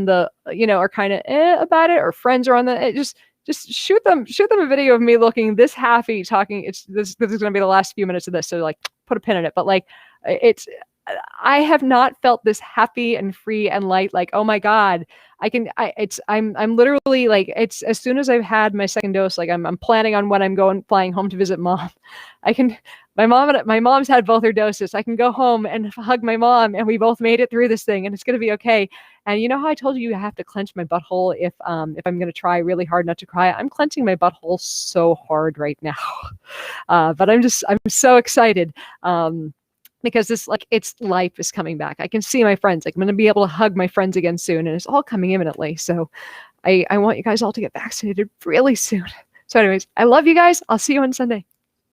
the, are kind of about it, or friends are on the, just shoot them a video of me looking this happy talking. This is going to be the last few minutes of this. So like put a pin in it, but like I have not felt this happy and free and light. Like, oh my God, I'm literally like, it's as soon as I've had my second dose, like I'm planning on when I'm flying home to visit mom. My mom's had both her doses. I can go home and hug my mom, and we both made it through this thing, and it's going to be okay. And you know how I told you have to clench my butthole if I'm going to try really hard not to cry? I'm clenching my butthole so hard right now. But I'm so excited. Because life is coming back. I can see my friends. Like I'm going to be able to hug my friends again soon, and it's all coming imminently. So I want you guys all to get vaccinated really soon. So anyways, I love you guys. I'll see you on Sunday.